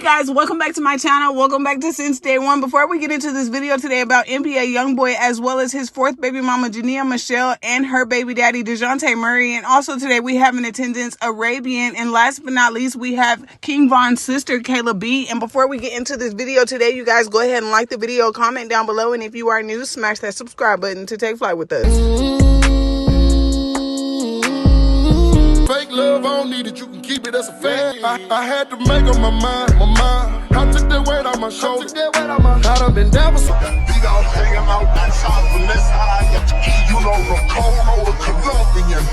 Guys, welcome back to my channel. Welcome back to Since Day One. Before we get into this video today about NBA Youngboy as well as his fourth baby mama Jania Meshell and her baby daddy Dejontay Murray, and also today we have in attendance Arabian, and last but not least we have King Von's sister Kayla B. And before we get into this video today, you guys go ahead and like the video, comment down below, and if you are new, smash that subscribe button to take flight with us. Fake love, I don't need it, you can keep it as a fact. I had to make up my mind. I took that weight on my shoulder. I done been down for some. We all hanging out outside from this side. You know, from Congo to Colombian.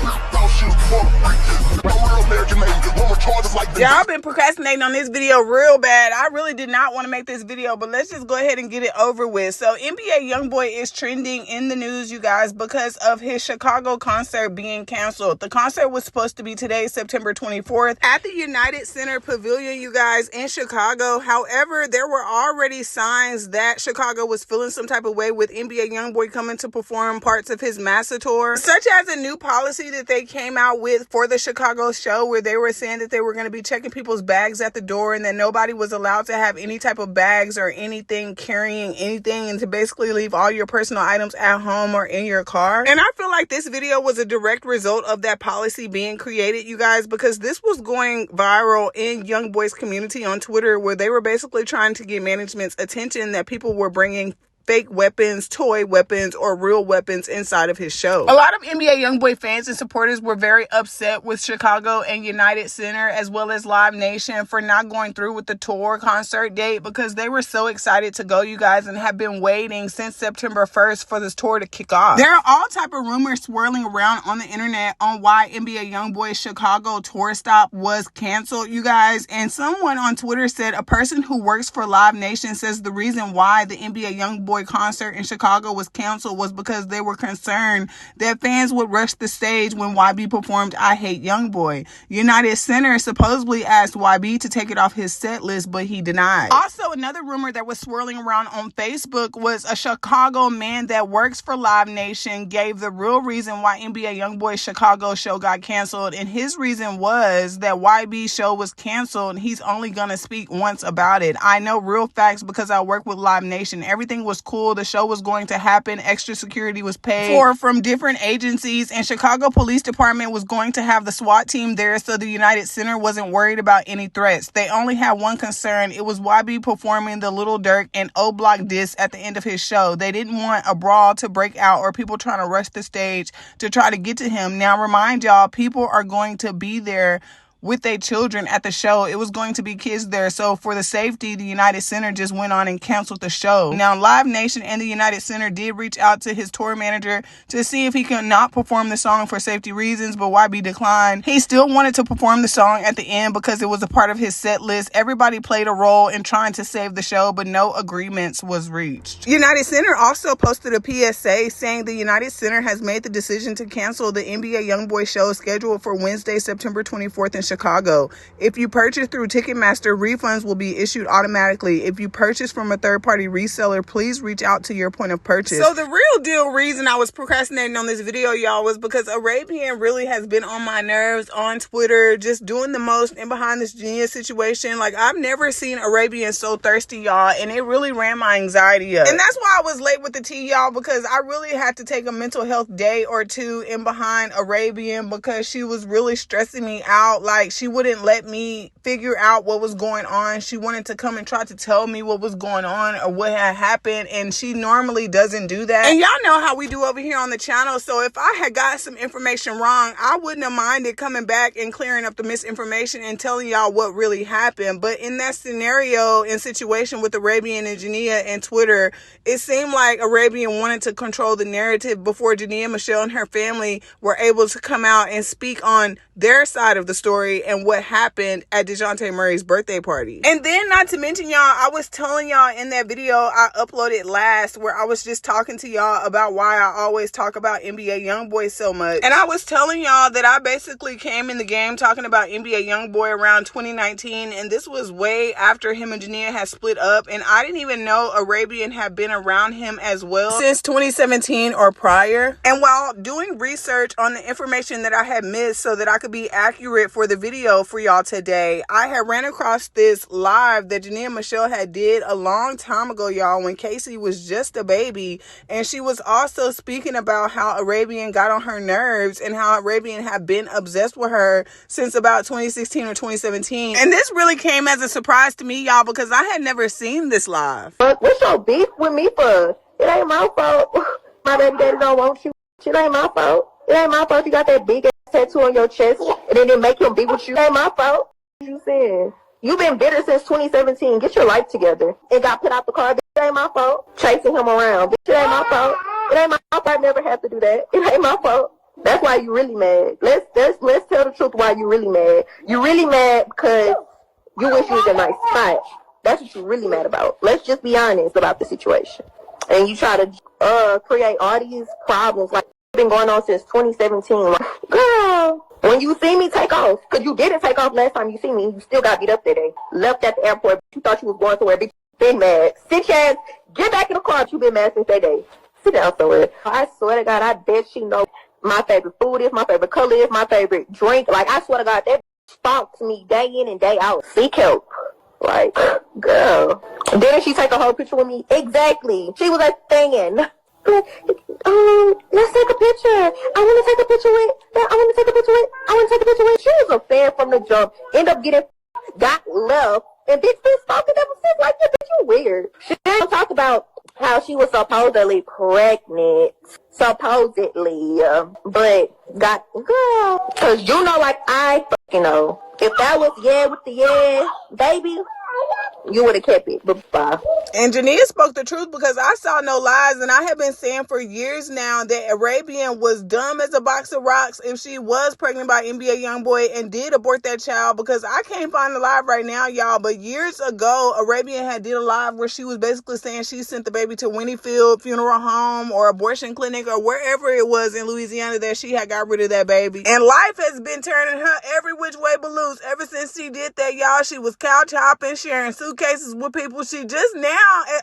Y'all been procrastinating on this video real bad. I really did not want to make this video, but let's just go ahead and get it over with. So NBA Youngboy is trending in the news, you guys, because of his Chicago concert being canceled. The concert was supposed to be today, September 24th, at the United Center Pavilion, you guys, in Chicago. However, there were already signs that Chicago was feeling some type of way with NBA Youngboy coming to perform parts of his Massa tour, such as a new policy that they came out with for the Chicago show, where they were saying that they were going to be checking people's bags at the door and that nobody was allowed to have any type of bags or anything carrying anything, and to basically leave all your personal items at home or in your car. And I feel like this video was a direct result of that policy being created, you guys, because this was going viral in Youngboy's community on Twitter, where they were basically trying to get management's attention that people were bringing fake weapons, toy weapons, or real weapons inside of his show. A lot of NBA Youngboy fans and supporters were very upset with Chicago and United Center as well as Live Nation for not going through with the tour concert date, because they were so excited to go, you guys, and have been waiting since September 1st for this tour to kick off. There are all type of rumors swirling around on the internet on why NBA Youngboy's Chicago tour stop was canceled, you guys, and someone on Twitter said a person who works for Live Nation says the reason why the NBA Youngboy concert in Chicago was canceled was because they were concerned that fans would rush the stage when YB performed I Hate Youngboy. United Center supposedly asked YB to take it off his set list, but he denied. Also, another rumor that was swirling around on Facebook was a Chicago man that works for Live Nation gave the real reason why NBA Youngboy's Chicago show got canceled, and his reason was that YB's show was canceled and he's only gonna speak once about it. I know real facts because I work with Live Nation. Everything was cool. The show was going to happen. Extra security was paid for from different agencies, and Chicago Police Department was going to have the SWAT team there, so the United Center wasn't worried about any threats. They only had one concern. It was YB performing the Little Dirk and O Block diss at the end of his show. They didn't want a brawl to break out or people trying to rush the stage to try to get to him. Now, remind y'all, people are going to be there with their children at the show. It was going to be kids there, so for the safety, the United Center just went on and canceled the show. Now, Live Nation and the United Center did reach out to his tour manager to see if he could not perform the song for safety reasons, but YB declined. He still wanted to perform the song at the end because it was a part of his set list. Everybody played a role in trying to save the show, but no agreements was reached. United Center also posted a PSA saying the United Center has made the decision to cancel the NBA Youngboy show scheduled for Wednesday, September 24th in Chicago. If you purchase through Ticketmaster, refunds will be issued automatically. If you purchase from a third-party reseller, please reach out to your point of purchase. So the real deal reason I was procrastinating on this video, y'all, was because Arabian really has been on my nerves on Twitter, just doing the most in behind this Jania situation. Like, I've never seen Arabian so thirsty, y'all, and it really ran my anxiety up. And that's why I was late with the tea, y'all, because I really had to take a mental health day or two in behind Arabian because she was really stressing me out. Like, she wouldn't let me figure out what was going on. She wanted to come and try to tell me what was going on or what had happened, and she normally doesn't do that. And y'all know how we do over here on the channel, so if I had got some information wrong, I wouldn't have minded coming back and clearing up the misinformation and telling y'all what really happened. But in that scenario and situation with Arabian and Jania and Twitter, it seemed like Arabian wanted to control the narrative before Jania, Meshell, and her family were able to come out and speak on their side of the story and what happened at Dejontay Murray's birthday party. And then, not to mention, y'all, I was telling y'all in that video I uploaded last, where I was just talking to y'all about why I always talk about NBA Youngboy so much. And I was telling y'all that I basically came in the game talking about NBA Youngboy around 2019, and this was way after him and Jania had split up, and I didn't even know Arabian had been around him as well since 2017 or prior. And while doing research on the information that I had missed so that I could be accurate for the video for y'all today. I had ran across this live that Jania and Meshell had did a long time ago, y'all, when Casey was just a baby. And she was also speaking about how Arabian got on her nerves and how Arabian had been obsessed with her since about 2016 or 2017. And this really came as a surprise to me, y'all, because I had never seen this live. But what's your beef with me for? It ain't my fault. My baby daddy don't want you. It ain't my fault. It ain't my fault you got that big ass tattoo on your chest and then it make him be with you. It ain't my fault. You saying? You been bitter since 2017. Get your life together. It got put out the car. It ain't my fault. Chasing him around. It ain't my fault. It ain't my fault. I never have to do that. It ain't my fault. That's why you really mad. Let's tell the truth why you really mad. You really mad because you wish you was in a nice spot. That's what you really mad about. Let's just be honest about the situation. And you try to create all these problems like been going on since 2017. Like, girl, when you see me take off, because you didn't take off last time you see me, you still got beat up that day. Left at the airport, you thought you was going somewhere, bitch, been mad. Sit your ass, get back in the car, you been mad since that day. Sit down somewhere. I swear to God, I bet she know my favorite food is, my favorite color is, my favorite drink. Like, I swear to God, that stalks me day in and day out. Seek help. Like, girl. Didn't she take a whole picture with me? Exactly. She was a fan. Let's take a picture. I want to take a picture with. I want to take a picture with. I want to take a picture with. She was a fan from the jump. End up got left, and bitch been stalking ever since. Like, yeah, bitch, you weird. She didn't talk about how she was supposedly pregnant. Supposedly, but got girl. Cause you know, like I fucking know. If that was yeah with the yeah, baby, you would have kept it. But bye. And Jania spoke the truth because I saw no lies, and I have been saying for years now that Arabian was dumb as a box of rocks if she was pregnant by NBA Youngboy and did abort that child, because I can't find the live right now, y'all. But years ago, Arabian had did a live where she was basically saying she sent the baby to Winniefield Funeral Home or abortion clinic or wherever it was in Louisiana that she had got rid of that baby. And life has been turning her every which way but loose ever since she did that, y'all. She was couch hopping, sharing suitcases with people. She just now,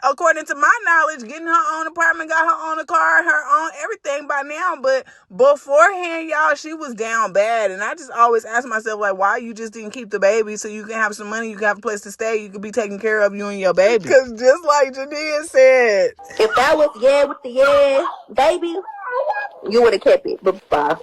according to my knowledge, getting her own apartment, got her own car, her own everything by now. But beforehand, y'all, she was down bad. And I just always ask myself, like, why you just didn't keep the baby so you can have some money, you can have a place to stay, you can be taking care of you and your baby. Because just like Jania said, if that was yeah with the yeah, baby, you would have kept it. But bye.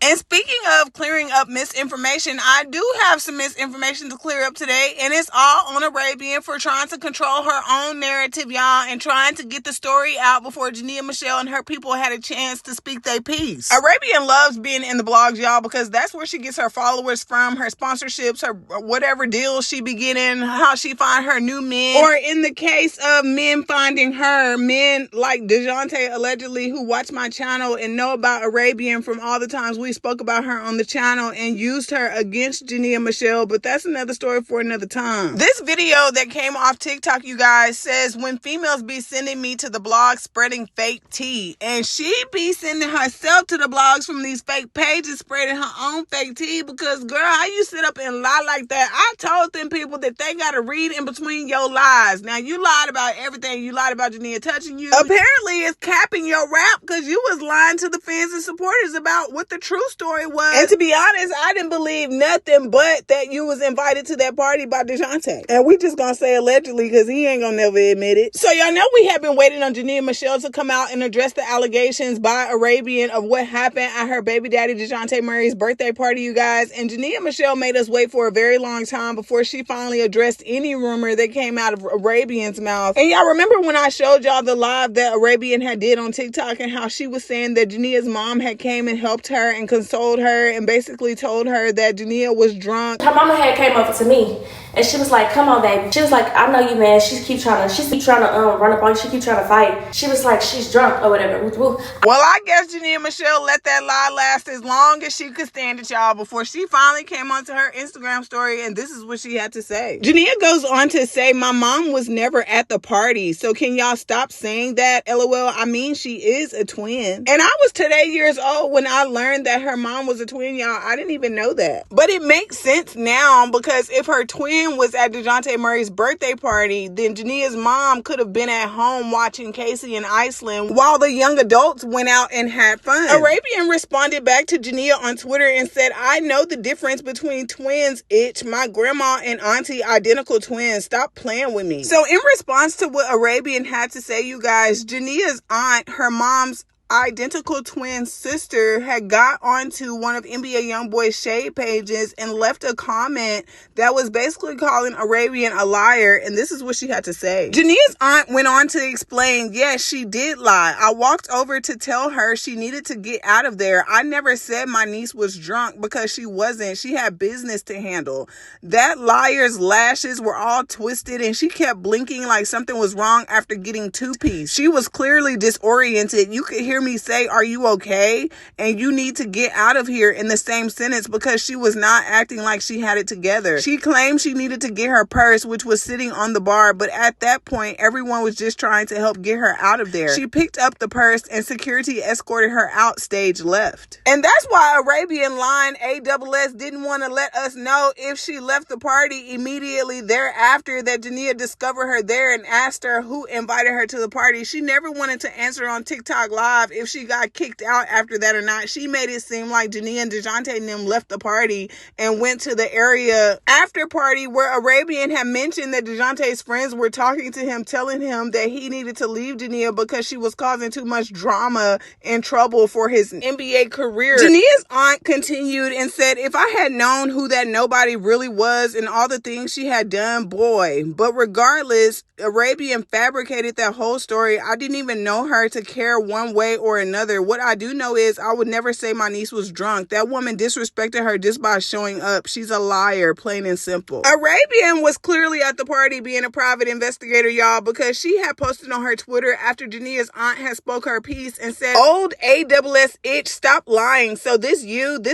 And speaking of clearing up misinformation, I do have some misinformation to clear up today, and it's all on Arabian for trying to control her own narrative, y'all, and trying to get the story out before Jania, Meshell, and her people had a chance to speak their piece. Arabian loves being in the blogs, y'all, because that's where she gets her followers from, her sponsorships, her whatever deals she be getting, how she find her new men, or in the case of men finding her, men like Dejanee allegedly who watch my channel and know about Arabian from all the times we spoke about her on the channel and used her against Jania and Meshell, but that's another story for another time. This video that came off TikTok, you guys, says when females be sending me to the blog spreading fake tea, and she be sending herself to the blogs from these fake pages spreading her own fake tea, because girl, how you sit up and lie like that? I told them people that they gotta read in between your lies. Now, you lied about everything. You lied about Jania touching you. Apparently it's capping your rap because you was lying to the fans and supporters about what the true story was. And to be honest, I didn't believe nothing but that you was invited to that party by Dejanee. And we just gonna say allegedly because he ain't gonna never admit it. So y'all know we have been waiting on Jania and Meshell to come out and address the allegations by Arabian of what happened at her baby daddy Dejanee Murray's birthday party, you guys. And Jania and Meshell made us wait for a very long time before she finally addressed any rumor that came out of Arabian's mouth. And y'all remember when I showed y'all the live that Arabian had did on TikTok and how she was saying that Jania's mom had came and helped her and consoled her and basically told her that Jania was drunk. Her mama had came over to me and she was like, come on, baby. She was like, I know you, man. She keep trying to run up on you. She keep trying to fight. She was like, she's drunk or whatever. Well, I guess Jania and Meshell let that lie last as long as she could stand it, y'all, before she finally came onto her Instagram story, and this is what she had to say. Jania goes on to say, my mom was never at the party, so can y'all stop saying that? LOL, I mean, she is a twin. And I was today years old when I learned that that her mom was a twin, y'all. I didn't even know that. But it makes sense now, because if her twin was at DeJounte Murray's birthday party, then Jania's mom could have been at home watching Casey in Iceland while the young adults went out and had fun. Arabian responded back to Jania on Twitter and said, I know the difference between twins, itch. My grandma and auntie identical twins. Stop playing with me. So in response to what Arabian had to say, you guys, Jania's aunt, her mom's identical twin sister, had got onto one of NBA Youngboy's shade pages and left a comment that was basically calling Arabian a liar, and this is what she had to say. Jania's aunt went on to explain, yes, she did lie. I walked over to tell her she needed to get out of there. I never said my niece was drunk, because she wasn't. She had business to handle. That liar's lashes were all twisted and she kept blinking like something was wrong after getting two-piece. She was clearly disoriented. You could hear me say, are you okay? And you need to get out of here in the same sentence, because she was not acting like she had it together. She claimed she needed to get her purse, which was sitting on the bar, but at that point, everyone was just trying to help get her out of there. She picked up the purse and security escorted her out stage left. And that's why Arabian line ASS didn't want to let us know if she left the party immediately thereafter that Jania discovered her there and asked her who invited her to the party. She never wanted to answer on TikTok Live if she got kicked out after that or not. She made it seem like Jania and Dejounte and them left the party and went to the area after party where Arabian had mentioned that Dejounte's friends were talking to him, telling him that he needed to leave Jania because she was causing too much drama and trouble for his NBA career. Jania's aunt continued and said, if I had known who that nobody really was and all the things she had done, boy. But regardless, Arabian fabricated that whole story. I didn't even know her to care one way or another. What I do know is I would never say my niece was drunk. That woman disrespected her just by showing up. She's a liar, plain and simple. Arabian was clearly at the party being a private investigator, y'all, because she had posted on her Twitter after Jania's aunt had spoke her piece and said, old ASS itch, stop lying. So this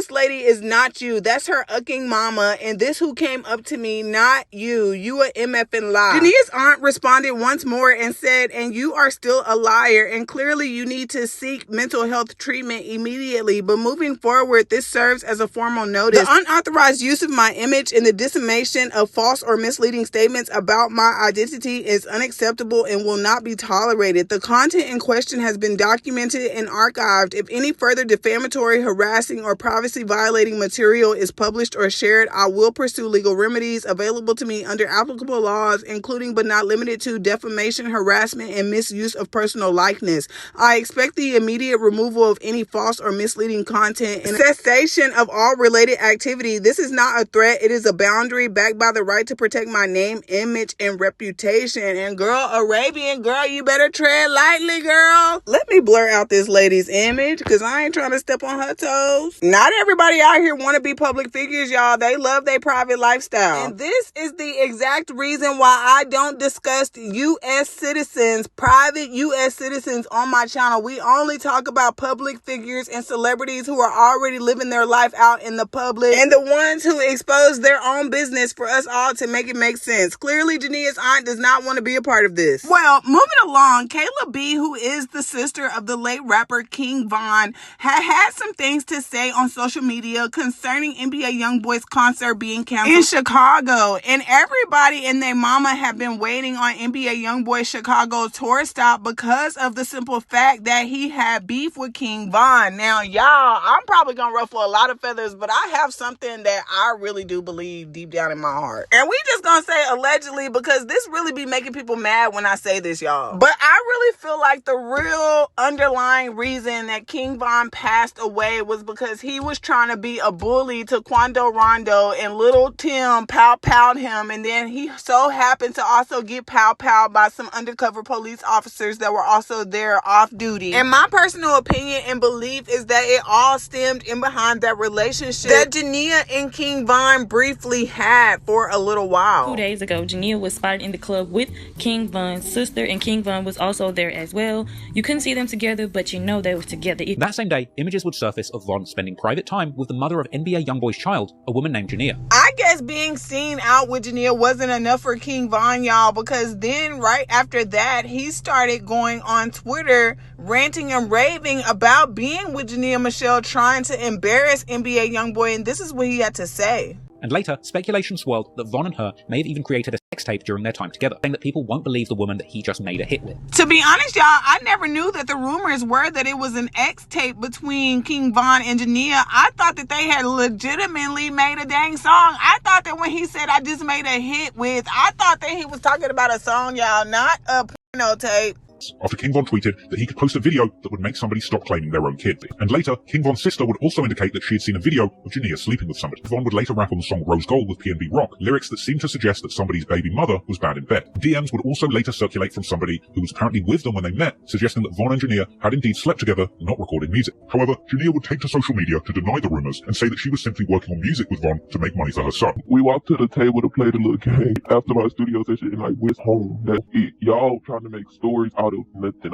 lady is not you. That's her ucking mama, and this who came up to me, not you. You a MFing lie. Jania's aunt responded once more and said, and you are still a liar, and clearly you need to seek mental health treatment immediately, but moving forward, this serves as a formal notice. The unauthorized use of my image and the dissemination of false or misleading statements about my identity is unacceptable and will not be tolerated. The content in question has been documented and archived. If any further defamatory, harassing, or privacy violating material is published or shared, I will pursue legal remedies available to me under applicable laws, including but not limited to defamation, harassment, and misuse of personal likeness. I expect the immediate removal of any false or misleading content and cessation of all related activity. This is not a threat. It is a boundary backed by the right to protect my name, image, and reputation. And girl, Arabian, girl, you better tread lightly, girl. Let me blur out this lady's image because I ain't trying to step on her toes. Not everybody out here want to be public figures, y'all. They love their private lifestyle. And this is the exact reason why I don't discuss U.S. citizens, private U.S. citizens on my channel. We only talk about public figures and celebrities who are already living their life out in the public and the ones who expose their own business for us all to make it make sense. Clearly, Jania's aunt does not want to be a part of this. Well, moving along, Kayla B, who is the sister of the late rapper King Von, had some things to say on social media concerning NBA Youngboy's concert being canceled in Chicago. And everybody and their mama have been waiting on NBA Youngboy Chicago tour stop because of the simple fact that he had beef with King Von. Now, y'all, I'm probably gonna ruffle a lot of feathers, but I have something that I really do believe deep down in my heart. And we just gonna say allegedly because this really be making people mad when I say this, y'all. But I really feel like the real underlying reason that King Von passed away was because he was trying to be a bully to Quando Rondo, and Little Tim pow-powed him, and then he so happened to also get pow-powed by some undercover police officers that were also there off duty. And my personal opinion and belief is that it all stemmed in behind that relationship that Jania and King Von briefly had for a little while. 2 days ago, Jania was spotted in the club with King Von's sister, and King Von was also there as well. You couldn't see them together, but you know they were together. That same day, images would surface of Von spending private time with the mother of NBA Youngboy's child, a woman named Jania. I guess being seen out with Jania wasn't enough for King Von, y'all, because then right after that, he started going on Twitter ranting ranting and raving about being with Jania and Meshell, trying to embarrass NBA Youngboy, and this is what he had to say. And later, speculation swirled that Von and her may have even created a sex tape during their time together, saying that people won't believe the woman that he just made a hit with. To be honest, y'all, I never knew that the rumors were that it was an X tape between King Von and Jania. I thought that they had legitimately made a dang song. I thought that when he said, I just made a hit with, I thought that he was talking about a song, y'all, not a porno tape. After King Von tweeted that he could post a video that would make somebody stop claiming their own kid. And later, King Von's sister would also indicate that she had seen a video of Jania sleeping with somebody. Von would later rap on the song Rose Gold with PNB Rock, lyrics that seemed to suggest that somebody's baby mother was bad in bed. DMs would also later circulate from somebody who was apparently with them when they met, suggesting that Von and Jania had indeed slept together and not recorded music. However, Jania would take to social media to deny the rumors and say that she was simply working on music with Von to make money for her son. We walked to the table to play the little game after my studio session and like went home. That's it. Y'all trying to make stories out of nothing.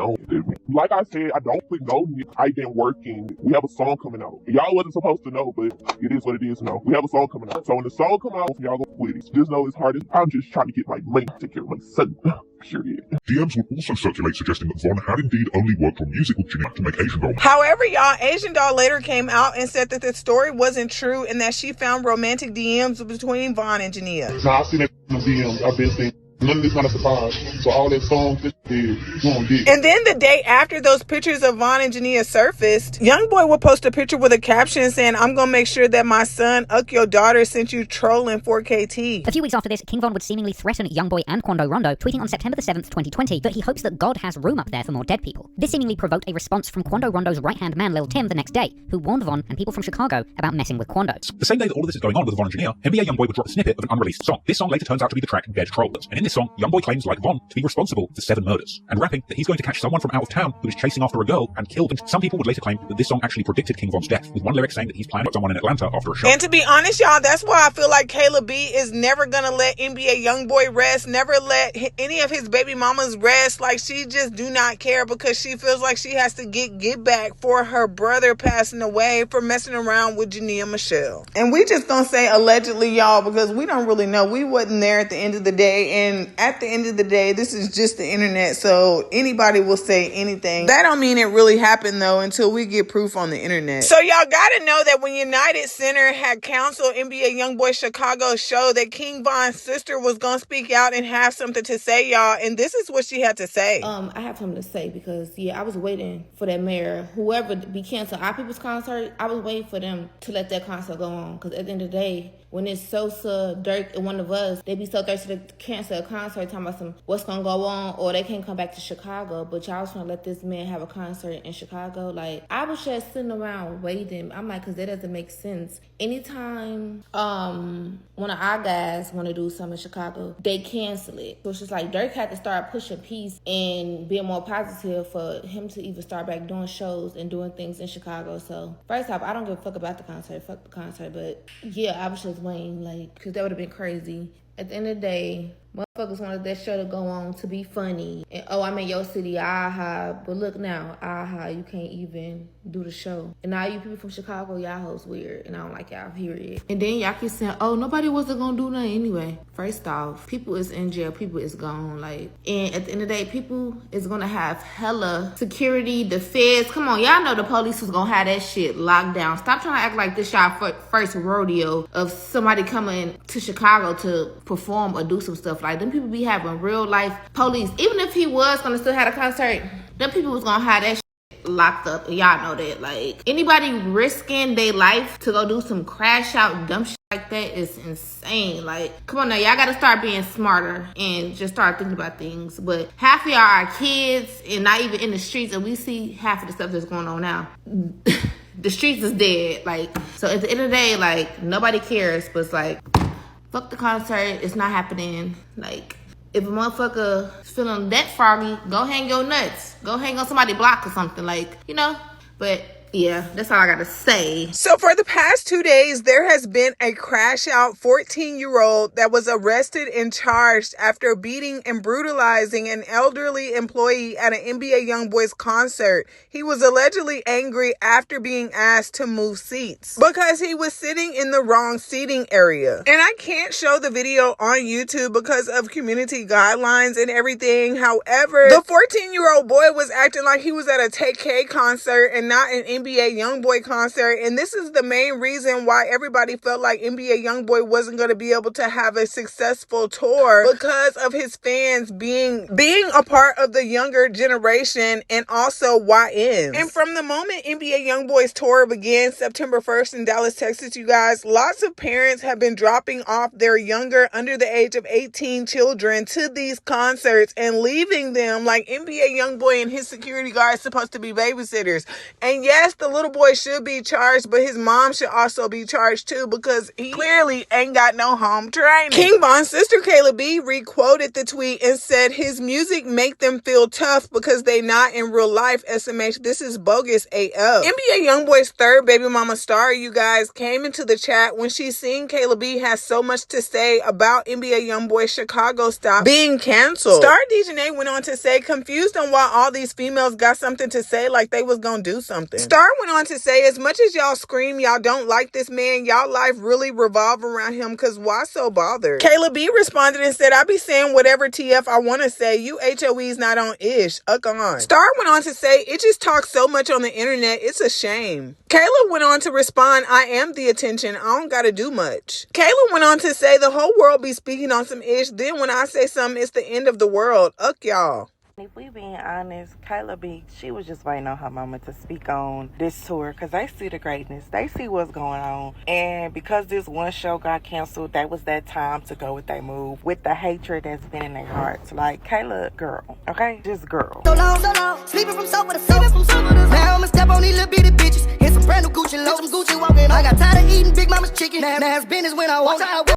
Like I said, I don't put no. I've been working. We have a song coming out. Y'all wasn't supposed to know, but it is what it is now. We have a song coming out. So when the song come out, y'all gonna quit it. Just know it's hard. I'm just trying to get my money to take care of my son. Period. DMs would also circulate suggesting that Von had indeed only worked on music with Jania to make Asian Doll. However, y'all, Asian Doll later came out and said that the story wasn't true and that she found romantic DMs between Von and Jania. Now I've seen that in the DMs. I've been seeing. None of this not a surprise. So all that songs that did, And then the day after those pictures of Von and Jania surfaced, Youngboy would post a picture with a caption saying, I'm gonna make sure that my son, your daughter, sent you trolling 4KT. A few weeks after this, King Von would seemingly threaten Youngboy and Quando Rondo, tweeting on September the 7th, 2020, that he hopes that God has room up there for more dead people. This seemingly provoked a response from Quando Rondo's right-hand man, Lil Tim, the next day, who warned Von and people from Chicago about messing with Quando. The same day that all of this is going on with Von and Jania, NBA Youngboy would drop a snippet of an unreleased song. This song later turns out to be the track Dead Trollers, and in this song, Youngboy claims, like Von, to be responsible for 7 murders, and rapping that he's going to catch someone from out of town who is chasing after a girl and kill them. Some people would later claim that this song actually predicted King Von's death, with one lyric saying that he's planning on someone in Atlanta after a show. And to be honest, y'all, that's why I feel like Kayla B is never gonna let NBA Youngboy rest, never let any of his baby mamas rest. Like, she just do not care because she feels like she has to get back for her brother passing away for messing around with Jania and Meshell. And we just gonna say allegedly, y'all, because we don't really know. We wasn't there at the end of the day, and at the end of the day, this is just the internet, so anybody will say anything. That don't mean it really happened though until we get proof on the internet. So y'all gotta know that when United Center had canceled NBA Youngboy Chicago's show, that King Von's sister was gonna speak out and have something to say, y'all, and this is what she had to say. I have something to say because I was waiting for that mayor, whoever be canceled our people's concert. I was waiting for them to let that concert go on, because at the end of the day, when it's Sosa, Dirk, and one of us, they be so thirsty to cancel a concert, talking about what's gonna go on, or they can't come back to Chicago. But y'all was trying to let this man have a concert in Chicago. Like, I was just sitting around waiting. I'm like, because that doesn't make sense. Anytime one of our guys want to do something in Chicago, they cancel it. So it's just like Dirk had to start pushing peace and being more positive for him to even start back doing shows and doing things in Chicago. So first off, I don't give a fuck about the concert. Fuck the concert. But yeah, I was just waiting, like, because that would have been crazy. At the end of the day, motherfuckers wanted that show to go on to be funny. And, oh, I'm in your city, aha. But look now, aha, you can't even do the show. And now you people from Chicago, y'all hoes weird. And I don't like y'all, period. And then y'all keep saying, oh, nobody wasn't gonna do nothing anyway. First off, people is in jail, people is gone. Like, and at the end of the day, people is gonna have hella security, the feds. Come on, y'all know the police was gonna have that shit locked down. Stop trying to act like this y'all first rodeo of somebody coming to Chicago to perform or do some stuff. Like, them people be having real life police. Even if he was gonna still have a concert, them people was gonna have that shit locked up. Y'all know that. Like, anybody risking their life to go do some crash out dumb shit like that is insane. Like, come on now, y'all gotta start being smarter and just start thinking about things. But half of y'all are kids and not even in the streets, and we see half of the stuff that's going on now. The streets is dead. Like, so at the end of the day, like, nobody cares, but it's like, fuck the concert, it's not happening. Like, if a motherfucker is feeling that froggy, go hang your nuts. Go hang on somebody's block or something, like, you know. But Yeah, that's all I gotta say. So for the past 2 days, there has been a crash out 14-year-old that was arrested and charged after beating and brutalizing an elderly employee at an NBA Youngboys concert. He was allegedly angry after being asked to move seats because he was sitting in the wrong seating area. And I can't show the video on YouTube because of community guidelines and everything. However, the 14-year-old boy was acting like he was at a TK concert and not an NBA Youngboy concert, and this is the main reason why everybody felt like NBA Youngboy wasn't going to be able to have a successful tour, because of his fans being a part of the younger generation and also YNs. And from the moment NBA Youngboy's tour began September 1st in Dallas, Texas, you guys, lots of parents have been dropping off their younger, under the age of 18 children to these concerts and leaving them like NBA Youngboy and his security guards supposed to be babysitters. And yes, the little boy should be charged, but his mom should also be charged too, because he clearly ain't got no home training. King Von's sister Kayla B re-quoted the tweet and said his music make them feel tough because they not in real life. SMH, this is bogus AF. NBA Youngboy's third baby mama Starr, you guys, came into the chat when she seen Kayla B has so much to say about NBA Youngboy Chicago stop being canceled. Starr Dejanaee went on to say, confused on why all these females got something to say like they was gonna do something. Starr went on to say, as much as y'all scream y'all don't like this man, y'all life really revolve around him, cause why so bothered? Kayla B responded and said, I be saying whatever TF I want to say. You HOE's not on ish. On. Starr went on to say, it just talks so much on the internet, it's a shame. Kayla went on to respond, I am the attention. I don't gotta do much. Kayla went on to say, the whole world be speaking on some ish. Then when I say something, it's the end of the world. Y'all. If we being honest, Kayla B, she was just waiting on her moment to speak on this tour, because they see the greatness. They see what's going on. And because this one show got canceled, that was that time to go with that move, with the hatred that's been in their hearts. Like, Kayla, girl, okay? Just girl. So long, sleeping from sofa to sofa. Now I'ma step on these little bitty bitches. Here's some brand new Gucci low, some Gucci walking. I got tired of eating Big Mama's chicken. Now it's business when I walk out.